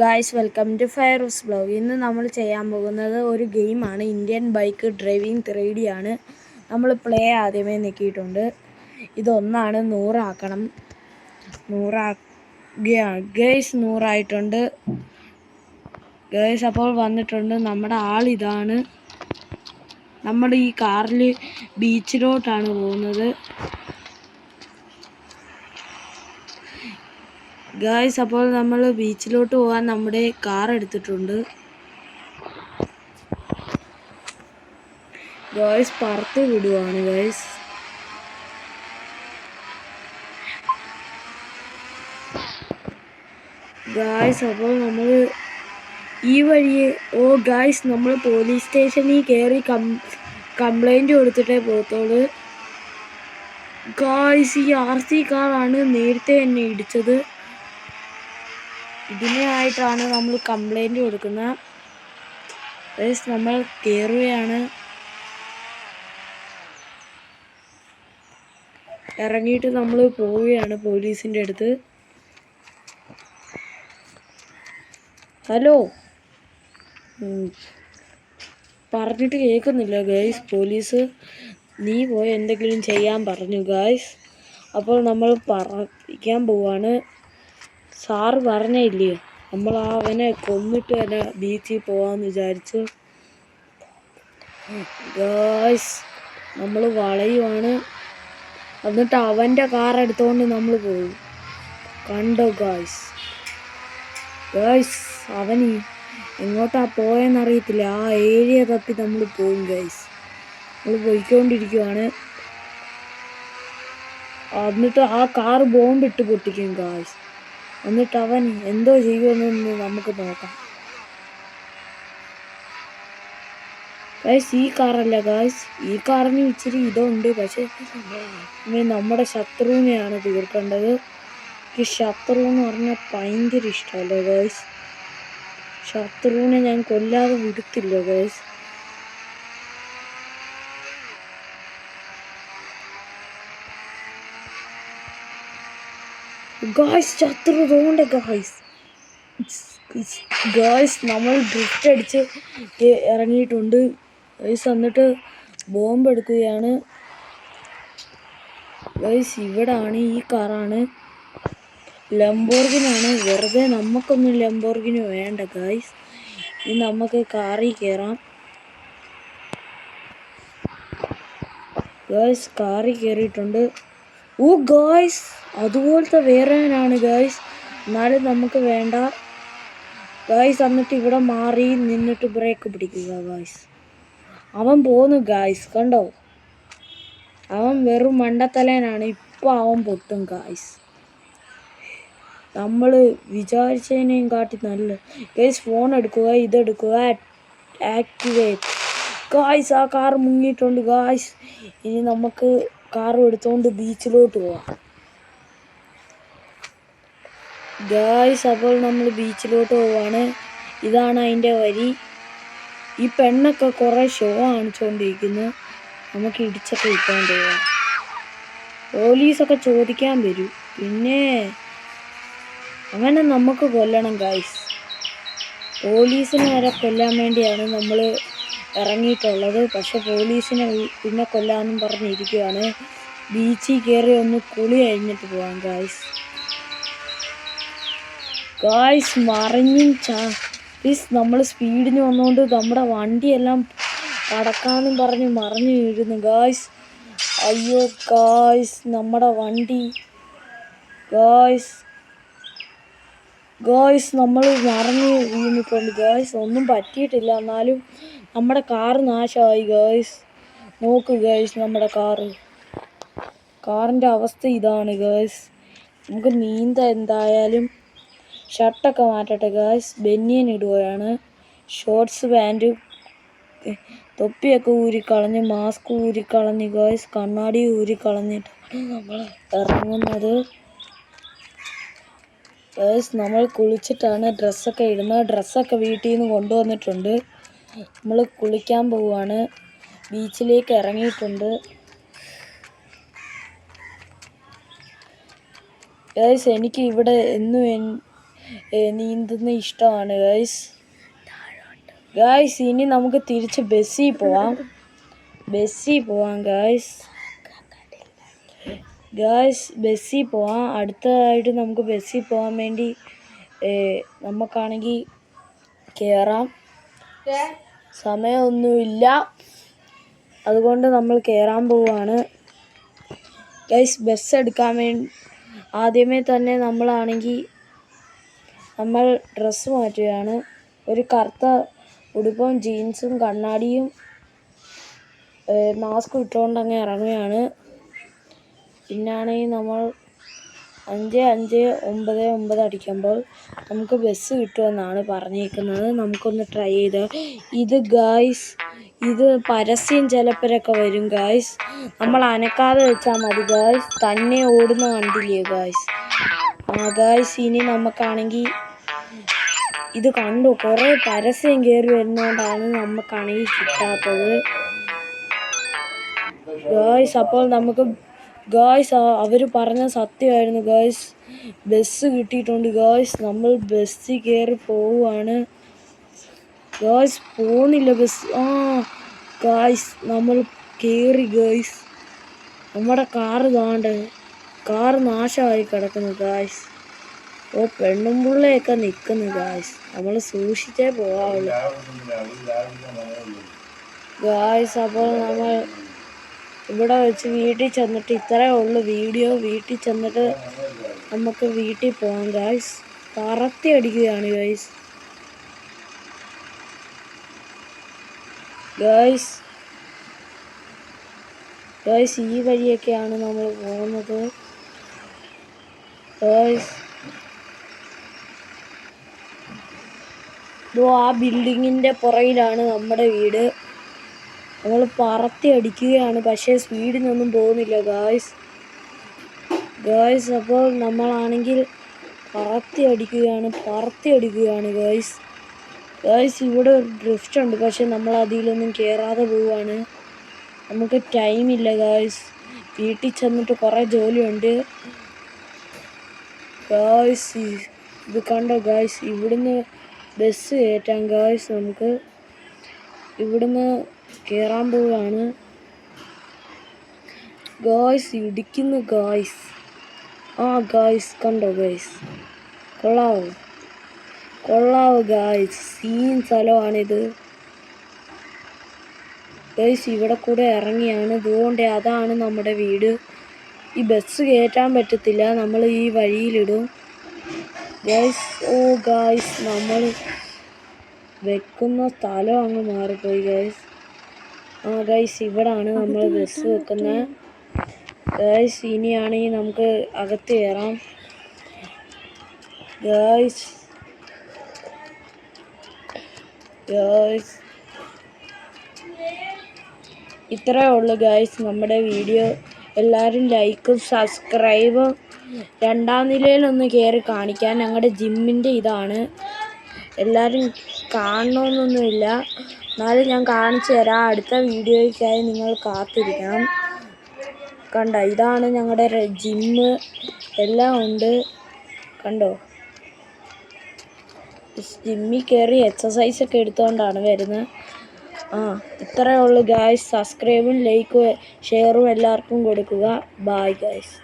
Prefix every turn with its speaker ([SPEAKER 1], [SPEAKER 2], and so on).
[SPEAKER 1] Guys, welcome to Fairooz blog. ഇന്ന് നമ്മൾ ചെയ്യാൻ പോകുന്നത് ഒരു ഗെയിമാണ്. ഇന്ത്യൻ ബൈക്ക് ഡ്രൈവിംഗ് 3D ആണ്. നമ്മൾ പ്ലേ ആദ്യമേ നീക്കിയിട്ടുണ്ട്. ഇതൊന്നാണ്, 100 ആക്കണം. 100 ഗേയ്സ്, 100 ആയിട്ടുണ്ട് ഗേയ്സ്. അപ്പോൾ വന്നിട്ടുണ്ട്. നമ്മുടെ ആളിതാണ്. നമ്മൾ ഈ കാറിൽ ബീച്ചിലോട്ടാണ് പോകുന്നത് ഗായ്സ്. അപ്പോൾ നമ്മൾ ബീച്ചിലോട്ട് പോകാൻ നമ്മുടെ കാർ എടുത്തിട്ടുണ്ട് ഗായ്സ്. പറത്ത് വിടുവാണ് ഗായ്സ്. അപ്പോൾ നമ്മൾ ഈ വഴിയെ ഗായ്സ്, നമ്മൾ പോലീസ് സ്റ്റേഷനിൽ കയറി കംപ്ലൈൻറ്റ് കൊടുത്തിട്ടേ പോകത്തുള്ളൂ ഗായ്സ്. ഈ RC കാറാണ് നേരത്തെ എന്നെ ഇടിച്ചത്. ഇതിനായിട്ടാണ് നമ്മൾ കംപ്ലൈൻറ്റ് കൊടുക്കുന്നത്. നമ്മൾ കയറുകയാണ്. ഇറങ്ങിയിട്ട് നമ്മൾ പോവുകയാണ് പോലീസിൻ്റെ അടുത്ത്. ഹലോ പറഞ്ഞിട്ട് കേൾക്കുന്നില്ല ഗായ്സ്. പോലീസ് നീ പോയി എന്തെങ്കിലും ചെയ്യാൻ പറഞ്ഞു ഗായ്സ്. അപ്പോൾ നമ്മൾ പറയാൻ പോവാണ്. സാറ് പറഞ്ഞില്ലേ, നമ്മൾ അവനെ കൊന്നിട്ട് തന്നെ ബീച്ചിൽ പോവാന്ന് വിചാരിച്ചു ഗായ്സ്. നമ്മൾ വളയുവാണ്. എന്നിട്ട് അവൻ്റെ കാർ എടുത്തുകൊണ്ട് നമ്മൾ പോകും. കണ്ടോ ഗായ്സ്. അവൻ എങ്ങോട്ടാ പോയെന്നറിയത്തില്ല. ആ ഏരിയ തപ്പി നമ്മൾ പോകും ഗായ്സ്. നമ്മൾ പോയിക്കൊണ്ടിരിക്കുവാണ്. എന്നിട്ട് ആ കാർ ബോംബിട്ട് പൊട്ടിക്കും ഗായ്സ്. എന്നിട്ട് അവൻ എന്തോ ചെയ്യുമെന്നൊന്ന് നമുക്ക് നോക്കാം ഗായ്സ്. ഈ കാറല്ല ഗായ്സ്, ഈ കാറിന് ഇച്ചിരി ഇതുണ്ട്. പക്ഷെ നമ്മുടെ ശത്രുവിനെയാണ് തീർക്കേണ്ടത്. എനിക്ക് ശത്രു എന്ന് പറഞ്ഞാൽ ഭയങ്കര ഇഷ്ടമല്ലേ ഗായ്സ്. ശത്രുവിനെ ഞാൻ കൊല്ലാതെ വിടത്തില്ല ഗായ്സ്. ശത്രു തോണ്ട ഗായ്സ്. നമ്മൾ ഡ്രിഫ്റ്റ് അടിച്ച് ഇറങ്ങിയിട്ടുണ്ട് ഗായ്സ്. എന്നിട്ട് ബോംബ് എടുക്കുകയാണ് ഗായ്സ്. ഇവിടാണ്, ഈ കാറാണ്, ലംബോർഗിനാണ്. വെറുതെ നമുക്കൊന്നും ലംബോർഗിന് വേണ്ട ഗായ്സ്. ഇനി നമുക്ക് കാറിൽ കയറാം ഗായ്സ്. കാറിൽ കയറിയിട്ടുണ്ട്. ഗായ്സ്, അതുപോലത്തെ വേറെയാണ് ഗായ്സ്. എന്നാലും നമുക്ക് വേണ്ട ഗായ്സ്. എന്നിട്ട് ഇവിടെ മാറി നിന്നിട്ട് ബ്രേക്ക് പിടിക്കുക ഗായ്സ്. അവൻ പോന്നു ഗായ്സ്. കണ്ടോ, അവൻ വെറും മണ്ടത്തലേനാണ്. ഇപ്പം അവൻ പൊട്ടും ഗായ്സ്. നമ്മൾ വിചാരിച്ചതിനേയും കാട്ടി നല്ല ഗായ്സ്. ഫോൺ എടുക്കുക, ഇതെടുക്കുക, ആക്ടിവേറ്റ് ഗായ്സ്. ആ കാർ മുങ്ങിയിട്ടുണ്ട് ഗായ്സ്. ഇനി നമുക്ക് കാറും എടുത്തുകൊണ്ട് ബീച്ചിലോട്ട് പോവാം ഗായ്സ്. അപ്പോൾ നമ്മൾ ബീച്ചിലോട്ട് പോവാണ്. ഇതാണ് അതിൻ്റെ വഴി. ഈ പെണ്ണൊക്കെ കുറേ ഷോ കാണിച്ചുകൊണ്ടിരിക്കുന്നു. നമുക്ക് ഇടിച്ചൊക്കെ ഇട്ടാൻ പോവാം. പോലീസൊക്കെ ചോദിക്കാൻ വരും. പിന്നെ അവനെ നമുക്ക് കൊല്ലണം ഗായ്സ്. പോലീസിനെ വരെ കൊല്ലാൻ വേണ്ടിയാണ് നമ്മൾ ഇറങ്ങിയിട്ടുള്ളത്. പക്ഷെ പോലീസിനെ പിന്നെ കൊല്ലാമെന്നും പറഞ്ഞിരിക്കുകയാണ്. ബീച്ചിൽ കയറി ഒന്ന് കുളി കഴിഞ്ഞിട്ട് പോവാം ഗായ്സ്. മറിഞ്ഞും നമ്മൾ സ്പീഡിന് വന്നുകൊണ്ട് നമ്മുടെ വണ്ടിയെല്ലാം കടക്കാമെന്നും പറഞ്ഞ് മറിഞ്ഞു വീഴുന്നു ഗായ്സ്. അയ്യോ ഗായ്സ്, നമ്മുടെ വണ്ടി ഗായ്സ് നമ്മൾ മറിഞ്ഞ് വീണിട്ടുണ്ട് ഗായ്സ്. ഒന്നും പറ്റിയിട്ടില്ല, എന്നാലും നമ്മുടെ കാറ് നാശമായി ഗായ്സ്. നോക്ക് ഗായ്സ്, നമ്മുടെ കാറിൻ്റെ അവസ്ഥ ഇതാണ് ഗായ്സ്. നമുക്ക് നീന്താം. എന്തായാലും ഷർട്ടൊക്കെ മാറ്റട്ടെ ഗായ്സ്. ബനിയൻ ഇടുകയാണ്. ഷോർട്സ്, പാൻറ്റ്, തൊപ്പിയൊക്കെ ഊരിക്കളഞ്ഞ്, മാസ്ക് ഊരിക്കളഞ്ഞ് ഗായ്സ്, കണ്ണാടി ഊരിക്കളഞ്ഞിട്ടാണ് നമ്മൾ ഇറങ്ങുന്നത് ഗായ്സ്. നമ്മൾ കുളിച്ചിട്ടാണ് ഡ്രസ്സൊക്കെ ഇടുന്നത്. ഡ്രസ്സൊക്കെ വീട്ടിൽ നിന്ന് കൊണ്ടുവന്നിട്ടുണ്ട്. നമ്മൾ കുളിക്കാൻ പോവുകയാണ്. ബീച്ചിലേക്ക് ഇറങ്ങിയിട്ടുണ്ട് ഗായ്സ്. എനിക്ക് ഇവിടെ എന്നും നീന്തുന്ന ഇഷ്ടമാണ് ഗൈസ്. ഗൈസ് ഇനി നമുക്ക് തിരിച്ച് ബസ്സിൽ പോവാം ഗൈസ്. ബസ്സിൽ പോവാം. അടുത്തതായിട്ട് നമുക്ക് ബസ്സിൽ പോകാൻ വേണ്ടി നമുക്കാണെങ്കിൽ കയറാം. സമയമൊന്നുമില്ല, അതുകൊണ്ട് നമ്മൾ കയറാൻ പോവുകയാണ് ഗൈസ്. ബസ് എടുക്കാൻ വേണ്ടി ആദ്യമേ തന്നെ നമ്മൾ ഡ്രസ്സ് മാറ്റുകയാണ്. ഒരു കറുത്ത ഉടുപ്പും ജീൻസും കണ്ണാടിയും മാസ്കും ഇട്ടുകൊണ്ട് അങ്ങ് ഇറങ്ങുകയാണ്. പിന്നാണെങ്കിൽ നമ്മൾ 5:59 അടിക്കുമ്പോൾ നമുക്ക് ബസ് കിട്ടുമെന്നാണ് പറഞ്ഞേക്കുന്നത്. നമുക്കൊന്ന് ട്രൈ ചെയ്ത് ഇത് ഗൈസ്. ഇത് പരസ്യം ചിലപ്പോഴൊക്കെ വരും ഗൈസ്. നമ്മൾ അനക്കാതെ വെച്ചാൽ മതി ഗൈസ്. തന്നെ ഓടുന്ന കണ്ടില്ലേ ഗൈസ്. ഗൈസ് ഇനി നമുക്കാണെങ്കിൽ ഇത് കണ്ടു കുറേ പരസ്യം കയറി വരുന്നതുകൊണ്ടാണ് നമുക്കാണെങ്കിൽ കിട്ടാത്തത് ഗൈസ്. അപ്പോൾ നമുക്ക് ഗൈസ് അവർ പറഞ്ഞ സത്യമായിരുന്നു ഗൈസ്. ബസ് കിട്ടിയിട്ടുണ്ട് ഗൈസ്. നമ്മൾ ബസ്സിൽ കയറി പോവുകയാണ് ഗൈസ്. പോകുന്നില്ല ബസ്. ഗൈസ് നമ്മൾ കയറി ഗൈസ്. നമ്മുടെ കാറ് നാശമായി കിടക്കുന്നു ഗൈസ്. പെണ്ണും പിള്ളയൊക്കെ നിൽക്കുന്നു ഗൈസ്. നമ്മൾ സൂക്ഷിച്ചേ പോകാവുള്ളൂ ഗൈസ്. അപ്പോൾ നമ്മൾ ഇവിടെ വെച്ച് വീട്ടിൽ ചെന്നിട്ട് ഇത്രയേ ഉള്ളൂ വീഡിയോ. വീട്ടിൽ ചെന്നിട്ട് നമുക്ക് വീട്ടിൽ പോകാം ഗൈസ്. പറത്തി അടിക്കുകയാണ് ഗൈസ്. ഈ വഴിയൊക്കെയാണ് നമ്മൾ പോകുന്നത് ഗൈസ്. ആ ബിൽഡിങ്ങിൻ്റെ പുറകിലാണ് നമ്മുടെ വീട്. നമ്മൾ പറത്തി അടിക്കുകയാണ്, പക്ഷേ സ്പീഡിനൊന്നും പോകുന്നില്ല ഗായ്സ്. അപ്പോൾ നമ്മളാണെങ്കിൽ പറത്തി അടിക്കുകയാണ് ഗായ്സ്. ഇവിടെ ഒരു ഡ്രിഫ്റ്റ് ഉണ്ട്, പക്ഷെ നമ്മൾ അതിലൊന്നും കയറാതെ പോവുകയാണ്. നമുക്ക് ടൈമില്ല ഗായ്സ്. വീട്ടിൽ ചെന്നിട്ട് കുറേ ജോലിയുണ്ട് ഗായ്സ്. ഇത് കണ്ടോ ഗായ്സ്. ഇവിടുന്ന് ബസ് കയറ്റാം ഗായ്സ്. നമുക്ക് ഇവിടുന്ന് കയറാൻ പോവുകയാണ് ഗായ്സ്. ഇടിക്കുന്നു ഗായ്സ്. ഗായ്സ് കണ്ടോ ഗായ്സ്. കൊള്ളാവോ ഗായ്സ്. സീൻ സ്ഥലമാണിത് ഗായ്സ്. ഇവിടെ കൂടെ ഇറങ്ങിയാണ്. അതുകൊണ്ട് അതാണ് നമ്മുടെ വീട്. ഈ ബസ് കയറ്റാൻ പറ്റത്തില്ല, നമ്മൾ ഈ വഴിയിലിടും ഗായ്സ്. ഗായ്സ് നമ്മൾ വെക്കുന്ന സ്ഥലം അങ്ങ് മാറിപ്പോയി ഗായ്സ്. ഗായ്സ് ഇവിടാണ് നമ്മൾ ബസ് വെക്കുന്നത് ഗായ്സ്. ഇനിയാണെങ്കിൽ നമുക്ക് അകത്ത് കയറാം ഗായ്സ്. ഇത്രയേ ഉള്ളൂ ഗായ്സ് നമ്മുടെ വീഡിയോ. എല്ലാവരും ലൈക്കും സബ്സ്ക്രൈബും. 2ാം നിലയിലൊന്ന് കയറി കാണിക്കാൻ. ഞങ്ങളുടെ ജിമ്മിൻ്റെ ഇതാണ്. എല്ലാവരും കാണണമെന്നൊന്നുമില്ല, എന്നാലും ഞാൻ കാണിച്ചു തരാം. അടുത്ത വീഡിയോയ്ക്കായി നിങ്ങൾ കാത്തിരിക്കണം. കണ്ടോ, ഇതാണ് ഞങ്ങളുടെ ജിമ്മ്. എല്ലാം ഉണ്ട് കണ്ടോ. ജിമ്മിൽ കയറി എക്സസൈസൊക്കെ എടുത്തുകൊണ്ടാണ് വരുന്നത്. ഇത്രയേ ഉള്ളൂ ഗായ്സ്. സബ്സ്ക്രൈബും ലൈക്കും ഷെയറും എല്ലാവർക്കും കൊടുക്കുക. Bye guys.